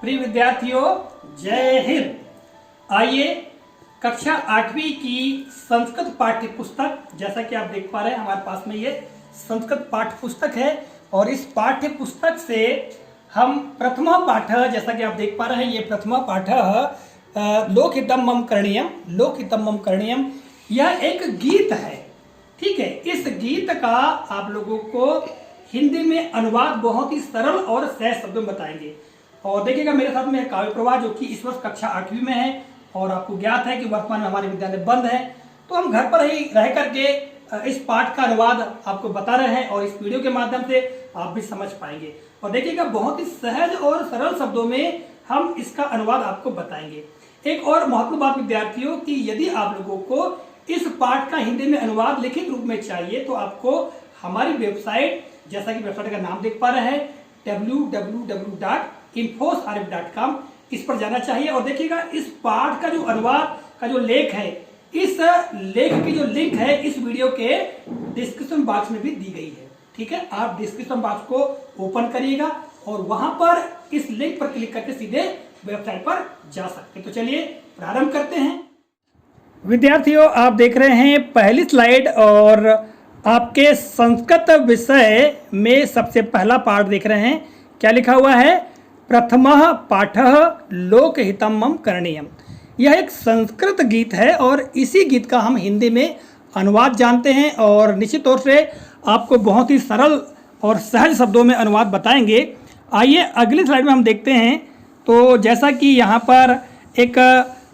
प्रिय विद्यार्थियों, जय हिंद। आइए कक्षा 8वीं की संस्कृत पाठ्य पुस्तक, जैसा कि आप देख पा रहे हैं हमारे पास में ये संस्कृत पाठ्य पुस्तक है और इस पाठ्य पुस्तक से हम प्रथमा पाठ, जैसा कि आप देख पा रहे हैं ये प्रथमा पाठ लोकहितम मम करणीयम, लोकहितम मम करणीयम, यह एक गीत है। ठीक है, इस गीत का आप लोगों को हिंदी में अनुवाद बहुत ही सरल और सहज शब्दों में बताएंगे। और देखिएगा मेरे साथ में है काव्य प्रवाह, जो कि इस वर्ष कक्षा 8वीं में है और आपको ज्ञात है कि वर्तमान में हमारे विद्यालय बंद है, तो हम घर पर ही रह करके इस पाठ का अनुवाद आपको बता रहे हैं और इस वीडियो के माध्यम से आप भी समझ पाएंगे। और देखिएगा बहुत ही सहज और सरल शब्दों में हम इसका अनुवाद आपको बताएंगे। एक और महत्वपूर्ण बात विद्यार्थियों की, यदि आप लोगों को इस पाठ का हिंदी में अनुवाद लिखित रूप में चाहिए तो आपको हमारी वेबसाइट, जैसा कि वेबसाइट का नाम देख पा रहे हैं www.infosrf.com, इस पर जाना चाहिए। और देखिएगा इस पाठ का जो अनुवाद का जो लेख है, इस लेख की जो लिंक है इस वीडियो के डिस्क्रिप्शन बॉक्स में भी दी गई है। ठीक है, आप डिस्क्रिप्शन बॉक्स को ओपन करिएगा और वहां पर इस लिंक पर क्लिक करके सीधे वेबसाइट पर जा सकते हैं। तो चलिए प्रारंभ करते हैं। विद्यार्थियों, आप देख रहे हैं पहली स्लाइड और आपके संस्कृत विषय में सबसे पहला पाठ देख रहे हैं। क्या लिखा हुआ है? प्रथमः पाठः लोकहितम मम करणीयम। यह एक संस्कृत गीत है और इसी गीत का हम हिंदी में अनुवाद जानते हैं और निश्चित तौर से आपको बहुत ही सरल और सहज शब्दों में अनुवाद बताएंगे। आइए अगली स्लाइड में हम देखते हैं। तो जैसा कि यहाँ पर एक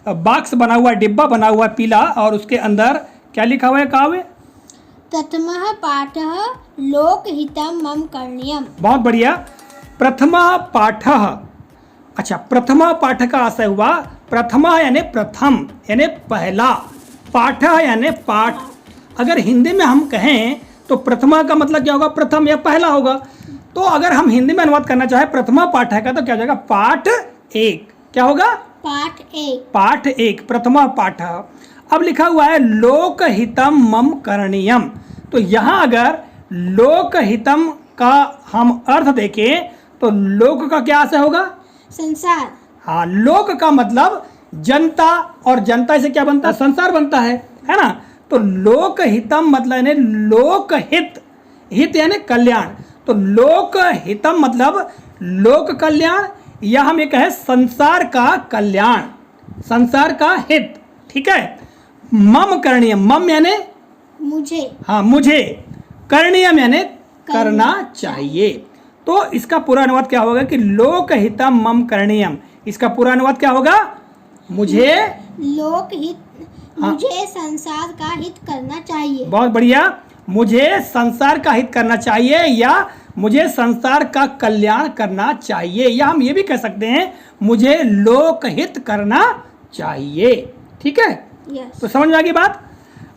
बॉक्स बना हुआ, डिब्बा बना हुआ पीला, और उसके अंदर क्या लिखा हुआ है काव्य? प्रथमः पाठः लोकहितम मम करणीयम। बहुत बढ़िया। प्रथमा पाठः, अच्छा, प्रथमा पाठ का आशय हुआ। प्रथमा यानी प्रथम, यानी पहला, पाठ यानी पाठ। अगर हिंदी में हम कहें तो प्रथमा का मतलब क्या होगा? प्रथम या पहला होगा। तो अगर हम हिंदी में अनुवाद करना चाहे प्रथमा पाठ का, तो क्या हो जाएगा? पाठ एक। क्या होगा? पाठ एक। पाठ एक, प्रथमा पाठ। अब लिखा हुआ है लोकहितम मम करणीयम। तो यहाँ अगर लोकहितम का हम अर्थ देखें तो लोक का क्या आशय होगा? संसार। हाँ, लोक का मतलब जनता, और जनता से क्या बनता है? संसार बनता है ना। तो लोकहितम मतलब यानी लोकहित, हित यानी कल्याण। तो लोकहितम मतलब लोक कल्याण, या हम ये कहें संसार का कल्याण, संसार का हित। ठीक है। मम करणीयम, मम यानी मुझे, हाँ मुझे, करणीयम यानी करना चाहिए। तो इसका पूरा अनुवाद क्या होगा कि लोकहितम मम करणीयम। इसका पूरा अनुवाद क्या होगा? मुझे लोकहित, मुझे संसार का हित करना चाहिए। बहुत बढ़िया। मुझे संसार का हित करना चाहिए, या मुझे संसार का कल्याण करना चाहिए, या हम ये भी कह सकते हैं मुझे लोकहित करना चाहिए। ठीक है। यस। तो समझ में आ गई बात।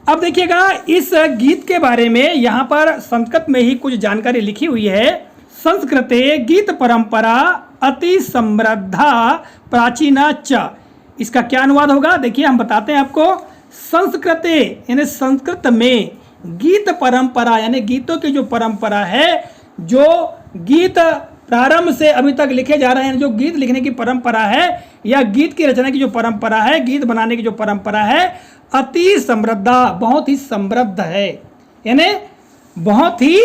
अब देखिएगा इस गीत के बारे में यहाँ पर संस्कृत में ही कुछ जानकारी लिखी हुई है। संस्कृते गीत परंपरा अति समृद्धा प्राचीना च। इसका क्या अनुवाद होगा? देखिए हम बताते हैं आपको। संस्कृते यानी संस्कृत में, गीत परंपरा यानी गीतों की जो परंपरा है, जो गीत प्रारंभ से अभी तक लिखे जा रहे हैं, जो गीत लिखने की परंपरा है या गीत की रचना की जो परंपरा है, गीत बनाने की जो परंपरा है, अति समृद्धा, बहुत ही समृद्ध है, यानी बहुत ही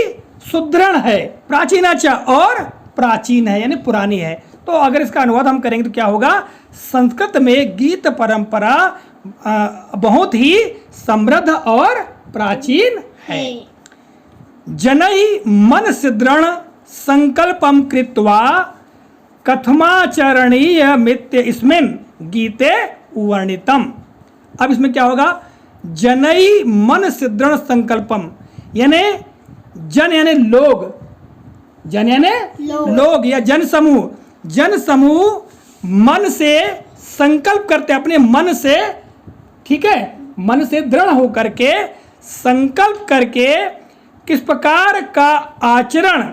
सुदृढ़ है। प्राचीनाचा, और प्राचीन है यानी पुरानी है। तो अगर इसका अनुवाद हम करेंगे तो क्या होगा? संस्कृत में गीत परंपरा बहुत ही समृद्ध और प्राचीन है। जनई मन सिद्रण संकल्पम कृत्वा कथमाचरणीय मित्य इसमिन् गीते वर्णितम। अब इसमें क्या होगा? जनई मन सिद्रण संकल्पम, यानी जन यानी लोग, जन यानी लोग या जन समूह। जन समूह मन से संकल्प करते, अपने मन से, ठीक है, मन से दृढ़ होकर के संकल्प करके किस प्रकार का आचरण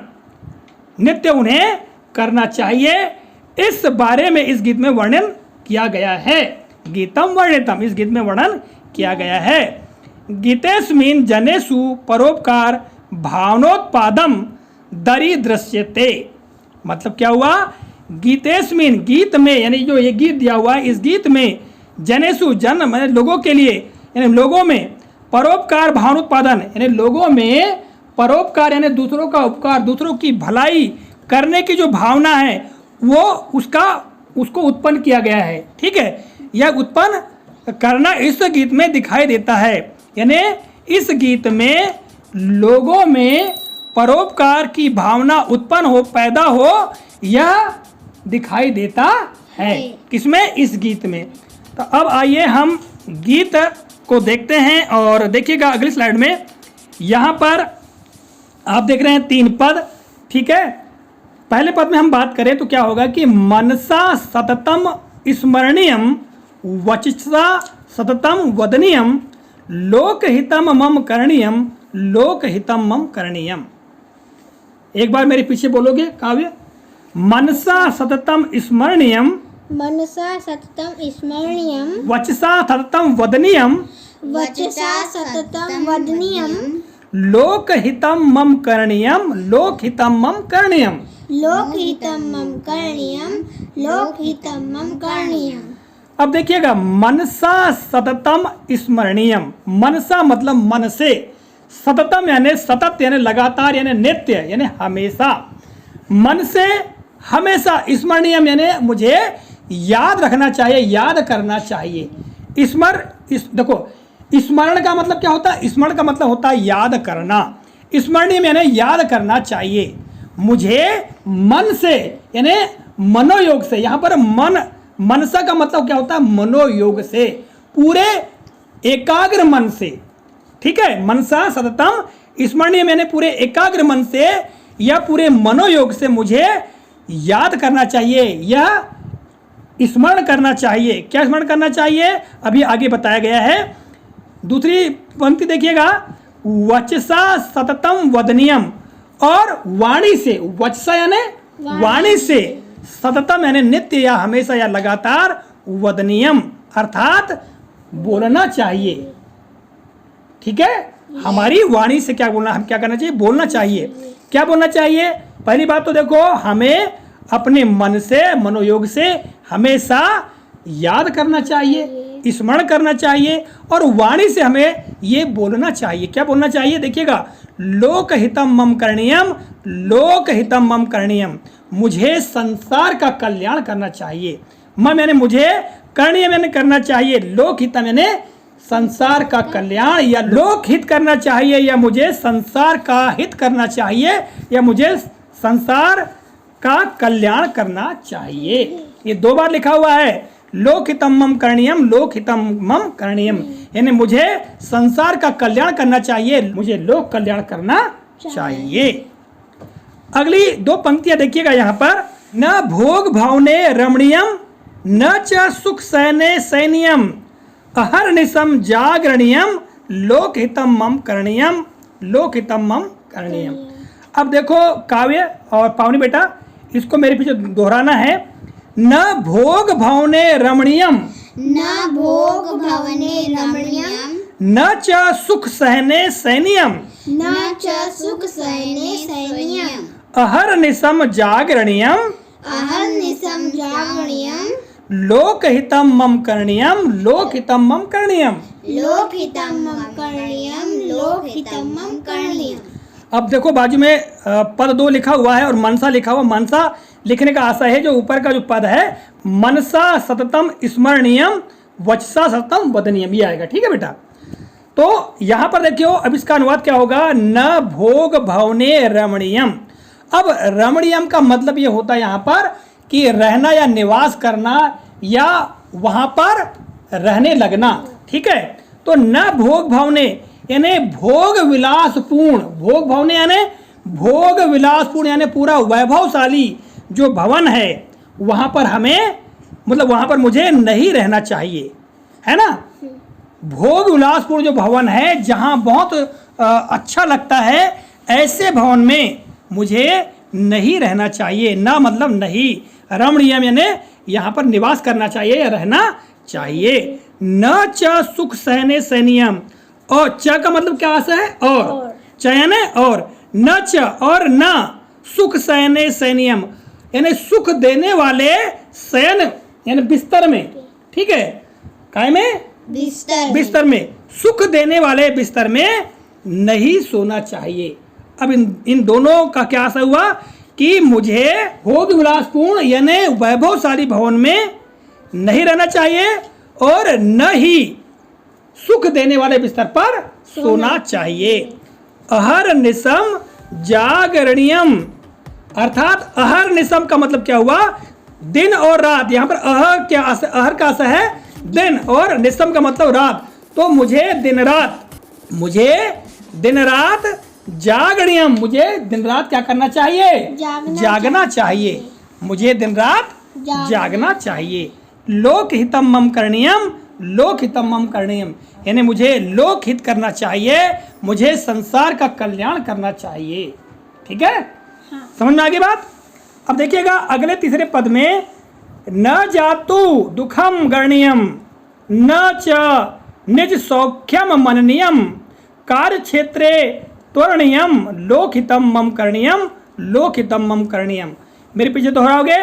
नित्य उन्हें करना चाहिए, इस बारे में इस गीत में वर्णन किया गया है। गीतम वर्णितम, इस गीत में वर्णन किया गया है। गीतेस्मिन् जनेषु परोपकार भावनोत्पादम दरिद्रस्यते। मतलब क्या हुआ गीतेस्मिन, गीत में, यानी जो ये गीत दिया हुआ है इस गीत में जनेसु, जन मैंने लोगों के लिए, यानी लोगों में परोपकार भावनोत्पादन, यानी लोगों में परोपकार यानी दूसरों का उपकार, दूसरों की भलाई करने की जो भावना है वो उसको उत्पन्न किया गया है। ठीक है, यह उत्पन्न करना इस गीत में दिखाई देता है, यानी इस गीत में लोगों में परोपकार की भावना उत्पन्न हो, पैदा हो, यह दिखाई देता है। किसमें? इस गीत में। तो अब आइए हम गीत को देखते हैं और देखिएगा अगली स्लाइड में, यहाँ पर आप देख रहे हैं 3 पद। ठीक है, पहले पद में हम बात करें तो क्या होगा कि मनसा सततम स्मरणीयम वचसा सततम वदनीयम लोकहितम मम करणीयम लोकहितम मम करणीयम। एक बार मेरे पीछे बोलोगे काव्य। मनसा सततम स्मरणीयम, मनसा सततम स्मरणीयम, वचसा सततम वदनीयम, वचसा सततम वदनीयम, लोकहितम मम करणीयम लोकहितम मम करणीयम। लोकहितम मम करणीयम लोकहितम मम करणीयम। अब देखिएगा, मनसा सततम स्मरणीयम, मनसा मतलब मन से, सततम यानी सतत यानी लगातार यानी नित्य यानी हमेशा, मन से हमेशा, स्मरणीयम यानी मुझे याद रखना चाहिए, याद करना चाहिए। देखो स्मरण का मतलब क्या होता है? स्मरण का मतलब होता है याद करना, स्मरणीय यानी याद करना चाहिए मुझे मन से यानी मनोयोग से। यहाँ पर मनसा का मतलब क्या होता है? मनोयोग से, पूरे एकाग्र मन से। ठीक है, मनसा सततम स्मरणीय मैंने पूरे एकाग्र मन से या पूरे मनोयोग से मुझे याद करना चाहिए या स्मरण करना चाहिए। क्या स्मरण करना चाहिए? अभी आगे बताया गया है। दूसरी पंक्ति देखिएगा, वचसा सततम वदनीयम, और वाणी से, वचसा यानी वाणी से, सततम यानी नित्य या हमेशा या लगातार, वदनीयम अर्थात बोलना चाहिए। ठीक है, हमारी वाणी से क्या बोलना, हम क्या करना चाहिए? बोलना चाहिए। क्या बोलना चाहिए? पहली बात तो देखो, हमें अपने मन से मनोयोग से हमेशा याद करना चाहिए, स्मरण करना चाहिए, और वाणी से हमें ये बोलना चाहिए। क्या बोलना चाहिए? देखिएगा, लोकहितम मम करणीयम लोकहितम मम करणीयम, मुझे संसार का कल्याण करना चाहिए। मम यानी मुझे, करणीयम यानी करना चाहिए, लोकहितम यानी संसार का कल्याण या लोकहित करना चाहिए, या मुझे संसार का हित करना चाहिए, या मुझे संसार का कल्याण करना चाहिए। ये 2 बार लिखा हुआ है, लोकहितम मम करणीयम लोकहितम मम करणीयम, यानी मुझे संसार का कल्याण करना चाहिए, मुझे लोक कल्याण करना चाहिए। अगली 2 पंक्तियां देखिएगा यहाँ पर, न भोग भावने रमणीयम न च सुख सैने सैनियम अहर्निशम जागरणीयम लोकहितम मम करणीयम लोकहितम मम करणीयम। अब देखो काव्य और पावनी बेटा, इसको मेरे पीछे दोहराना है। न भोग भावने रमणीयम, न भोग भवने रमणीयम, न च सुख सहने सैनियम, न च सुख सहने सैनियम, अहर्निशम जागरणीयम, अहर्निशम जागरणीयम, लोकहितम मम करणीयम लोकहितम मम करणीयम। लोकहितम मम करणीयम लोकहितम मम करणीयम। अब देखो बाजू में पद 2 लिखा हुआ है और मनसा लिखा हुआ। मनसा लिखने का आशा है, जो ऊपर का जो पद है, मनसा सततम स्मरणीयम वचसा सततम वदनीयम, ये आएगा। ठीक है बेटा, तो यहाँ पर देखियो, अब इसका अनुवाद क्या होगा? न भोग भवने रमणीयम। अब रमणीयम का मतलब ये होता है यहाँ पर कि रहना या निवास करना या वहाँ पर रहने लगना। ठीक है, तो न भोग भवने यानी भोग विलासपूर्ण, भोग भवने यानी भोग विलासपूर्ण यानी पूरा वैभवशाली जो भवन है, वहाँ पर हमें, मतलब वहाँ पर मुझे नहीं रहना चाहिए, है ना। भोग विलासपूर्ण जो भवन है, जहाँ बहुत अच्छा लगता है, ऐसे भवन में मुझे नहीं रहना चाहिए। ना मतलब नहीं, रमणीयम यानी यहाँ पर निवास करना चाहिए या रहना चाहिए। न च सुख सहने सैनियम, और च का मतलब क्या है? और च यानी और, न च और न सुख सहने सैनियम यानी सुख देने वाले शयन यानी बिस्तर में, ठीक है, काय में, बिस्तर में सुख देने वाले बिस्तर में नहीं सोना चाहिए। अब इन दोनों का क्या असर हुआ कि मुझे भोग विलासपूर्ण यानी वैभवशाली भवन में नहीं रहना चाहिए और न ही सुख देने वाले बिस्तर पर सोना चाहिए। अहर निशम जागरणीयम, अर्थात अहर निशम का मतलब क्या हुआ, दिन और रात। यहाँ पर अहर का असर है दिन और निशम का मतलब रात। तो मुझे दिन रात जागरणीयम, मुझे दिन रात क्या करना चाहिए, जागना चाहिए। मुझे दिन रात जागना चाहिए। लोकहितम मम करणीयम, लोकहितम मम करणीयम, यानी मुझे लोकहित करना चाहिए, मुझे संसार का कल्याण करना चाहिए। ठीक है, हाँ। समझ में आ गई बात। अब देखिएगा अगले तीसरे पद में, न जातु दुखम गरणीयम न च निज सौख्यम मननीयम कार्य क्षेत्रे त्वरणीयम लोकहितम मम करणीयम, लोकहितम मम करणीयम। मेरे पीछे दोहराओगे,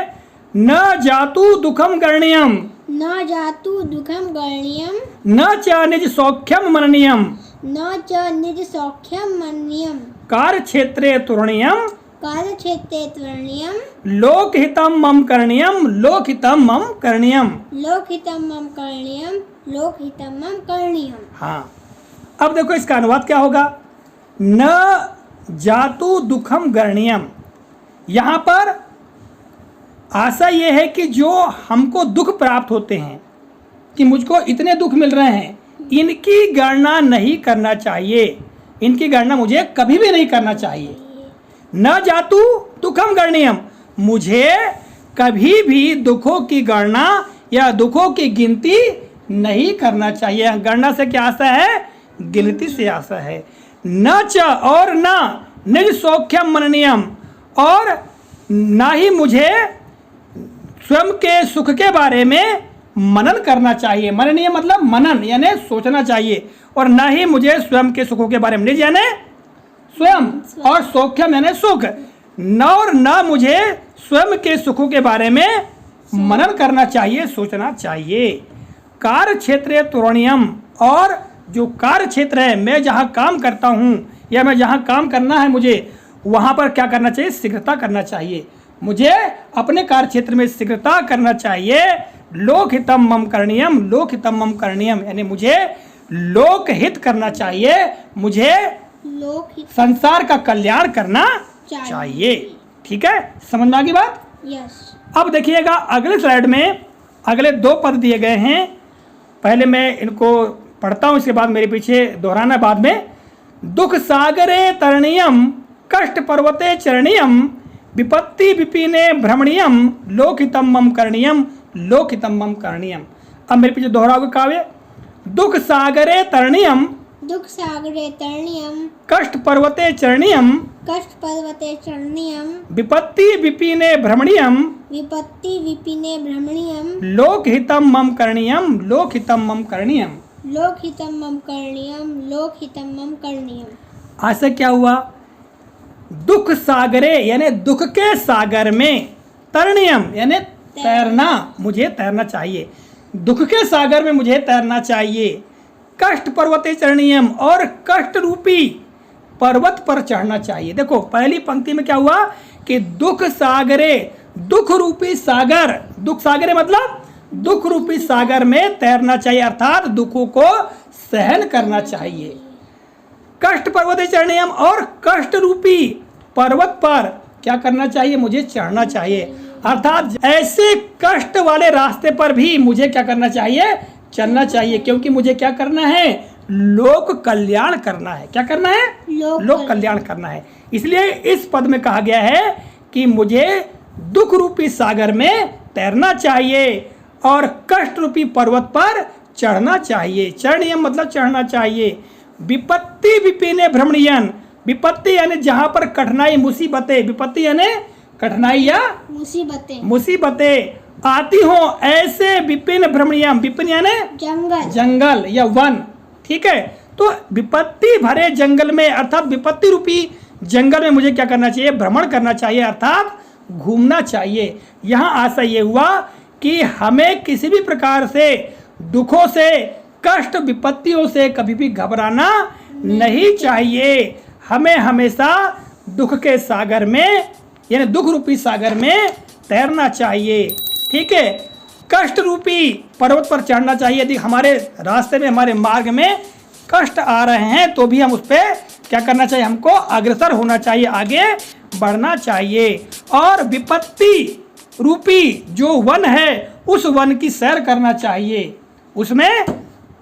न जातु दुखम गरणीयम, न जातु दुखम गरणीयम न च निज सौख्यम मननीयम न च निज सौख्यम मननीयम कार्य क्षेत्रे त्वरणीयम कार्य क्षेत्रे त्वरणीयम लोकहितम मम करणीयम, लोकहितम मम करणीयम, लोकहितम मम करणीयम, लोकहितम मम करणीयम। हाँ, अब देखो इसका अनुवाद क्या होगा, न जातु दुखम गरणीयम। यहाँ पर आशा ये है कि जो हमको दुख प्राप्त होते हैं, कि मुझको इतने दुख मिल रहे हैं, इनकी गणना नहीं करना चाहिए, इनकी गणना मुझे कभी भी नहीं करना चाहिए। न जातु दुखम गरणीयम, मुझे कभी भी दुखों की गणना या दुखों की गिनती नहीं करना चाहिए। गणना से क्या आशा है, गिनती से आशा है। न च और न निज सौख्यम मननीयम, और ना ही मुझे स्वयं के सुख के बारे में मनन करना चाहिए। मननीय मतलब मनन यानी सोचना चाहिए, और ना ही मुझे स्वयं के सुखों के बारे में, निज यानी स्वयं और सौख्यम यानी सुख, न और न मुझे स्वयं के सुखों के बारे में मनन करना चाहिए, सोचना चाहिए। कार्य क्षेत्रे त्वरणीयम, और जो कार्य क्षेत्र है, मैं जहाँ काम करता हूँ या मैं जहाँ काम करना है मुझे, वहाँ पर क्या करना चाहिए, शीघ्रता करना चाहिए। मुझे अपने कार्य क्षेत्र में शीघ्रता करना चाहिए। लोकहितम मम करणीयम, लोकहितम मम करणीयम, यानी मुझे लोकहित करना चाहिए, मुझे लोकहित संसार का कल्याण करना चाहिए। ठीक है, समझ में आ गई बात। यस। अब देखिएगा अगले स्लाइड में अगले 2 पद दिए गए हैं। पहले मैं इनको पढ़ता हूँ, इसके बाद मेरे पीछे दोहराना बाद में। दुख सागरे तरणीयम कष्ट पर्वते चरणीयम विपत्ति विपिने भ्रमणीयम लोकहितम मम करणीयम, लोकहितम मम करणीयम। अब मेरे पीछे दोहराओगे काव्य, दुख सागरे तरणीयम दुख सागरे तरणीयम कष्ट पर्वते चरणीयम कष्ट पर्वते चरणीयम विपत्ति विपिने भ्रमणीयम विपत्ति विपिने भ्रमणीयम लोकहितम मम करणीयम, लोकहितम मम करणीयम। लोकहितम मम करणीयम, लोकहितम मम करणीयम। आज से क्या हुआ, दुख सागरे यानी दुख के सागर में, तरणीयम यानी तैरना, मुझे तैरना चाहिए, दुख के सागर में मुझे तैरना चाहिए। कष्ट पर्वते चरणीयम, और कष्ट रूपी पर्वत पर चढ़ना चाहिए। देखो पहली पंक्ति में क्या हुआ कि दुख सागरे, दुख रूपी सागर, दुख सागरे मतलब दुख रूपी सागर में तैरना चाहिए, अर्थात दुखों को सहन करना चाहिए। कष्ट पर्वते चरणीयम, और कष्ट रूपी पर्वत पर क्या करना चाहिए, मुझे चढ़ना चाहिए, अर्थात ऐसे कष्ट वाले रास्ते पर भी मुझे क्या करना चाहिए, चलना चाहिए, क्योंकि मुझे क्या करना है, लोक कल्याण करना है। क्या करना है, लोक कल्याण करना है। इसलिए इस पद में कहा गया है कि मुझे दुख रूपी सागर में तैरना चाहिए और कष्ट रूपी पर्वत पर चढ़ना चाहिए। चरणीयम मतलब चढ़ना चाहिए। विपत्ति विपिने भ्रमणीयन, विपत्ति यानी जहाँ पर कठिनाई मुसीबतें, विपत्ति यानी कठिनाई या मुसीबतें आती हो, ऐसे विपिन भ्रमणीयम, विपिन यानी जंगल या वन। ठीक है, तो विपत्ति भरे जंगल में, अर्थात विपत्ति रूपी जंगल में मुझे क्या करना चाहिए, भ्रमण करना चाहिए, अर्थात घूमना चाहिए। यहाँ आशा ये हुआ कि हमें किसी भी प्रकार से दुखों से, कष्ट विपत्तियों से कभी भी घबराना नहीं चाहिए। हमें हमेशा दुख के सागर में, यानी दुख रूपी सागर में तैरना चाहिए। ठीक है, कष्ट रूपी पर्वत पर चढ़ना चाहिए। यदि हमारे रास्ते में, हमारे मार्ग में कष्ट आ रहे हैं तो भी हम उस पर क्या करना चाहिए, हमको अग्रसर होना चाहिए, आगे बढ़ना चाहिए। और विपत्ति रूपी जो वन है उस वन की सैर करना चाहिए, उसमें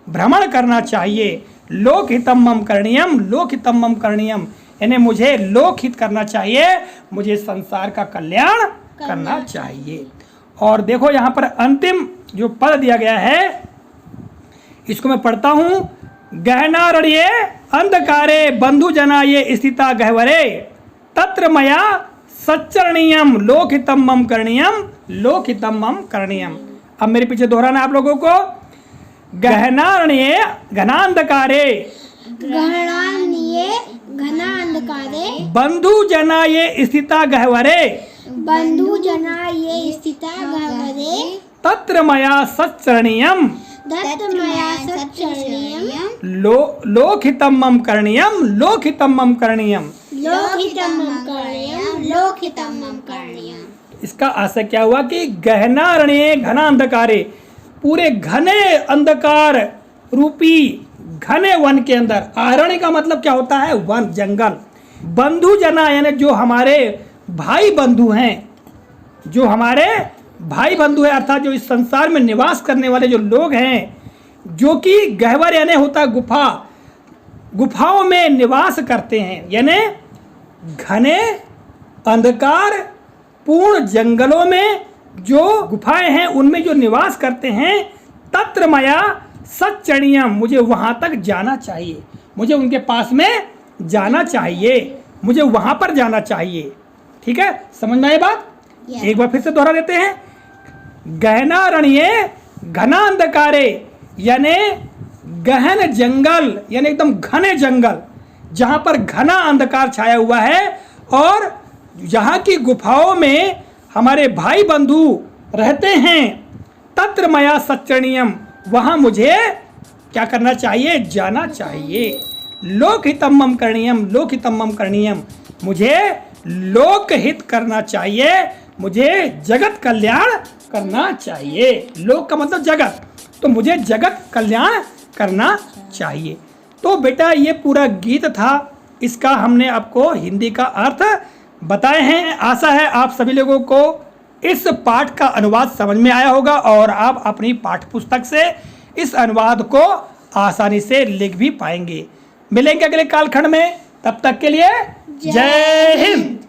भ्रमण करना चाहिए। लोकहितम मम करणीयम, लोकहितम मम करणीयम, यानी मुझे लोकहित करना चाहिए, मुझे संसार का कल्याण करना चाहिए। और देखो यहाँ पर अंतिम जो पद दिया गया है इसको मैं पढ़ता हूँ। गहनारण्ये अंधकारे बंधु जनाये स्थिता गह्वरे तत्र मया सच्चरणीयम लोकहितम मम करणीयम, लोकहितम मम करणीयम। अब मेरे पीछे दोहराना आप लोगों को। गहनारण्ये घनांधकारे, गहनान्ये घनांधकारे, बंधु जनाये स्थिता गह्वरे, बंधु जना ये स्थिता गह्वरे, तत्र मया सच्चरणीयम दत्तमया सच्चरणीयम, लोकहितम मम करणीयम, लोकहितम मम करणीयम। लोकहितमं करणीयम, लोकहितमं करणीयम। इसका आशय क्या हुआ कि गहनारण्ये घना अंधकारे, पूरे घने अंधकार रूपी घने वन के अंदर, अरण्य का मतलब क्या होता है, वन, जंगल। बंधु जना यानी जो हमारे भाई बंधु हैं, जो हमारे भाई बंधु हैं, अर्थात जो इस संसार में निवास करने वाले जो लोग हैं, जो कि गह्वर यानी होता गुफा, गुफाओं में निवास करते हैं, यानी घने अंधकार पूर्ण जंगलों में जो गुफाएं हैं उनमें जो निवास करते हैं। तत्र मया सच्चरणीयम, मुझे वहां तक जाना चाहिए, मुझे उनके पास में जाना चाहिए, मुझे वहां पर जाना चाहिए। ठीक है, समझ में आई बात? एक बार फिर से दोहरा देते हैं। गहनारण्ये घना अंधकारे, यानी गहन जंगल, यानी एकदम घने जंगल जहां पर घना अंधकार छाया हुआ है, और जहां की गुफाओं में हमारे भाई बंधु रहते हैं। तत्र मया सच्चरणीयम, वहां मुझे क्या करना चाहिए, जाना चाहिए। लोकहितम मम करणीयम, लोकहितम मम करणीयम, मुझे लोकहित करना चाहिए, मुझे जगत कल्याण करना चाहिए। लोक का मतलब जगत, तो मुझे जगत कल्याण करना चाहिए। तो बेटा ये पूरा गीत था, इसका हमने आपको हिंदी का अर्थ बताए हैं। आशा है आप सभी लोगों को इस पाठ का अनुवाद समझ में आया होगा और आप अपनी पाठ्य पुस्तक से इस अनुवाद को आसानी से लिख भी पाएंगे। मिलेंगे अगले कालखंड में, तब तक के लिए जय हिंद।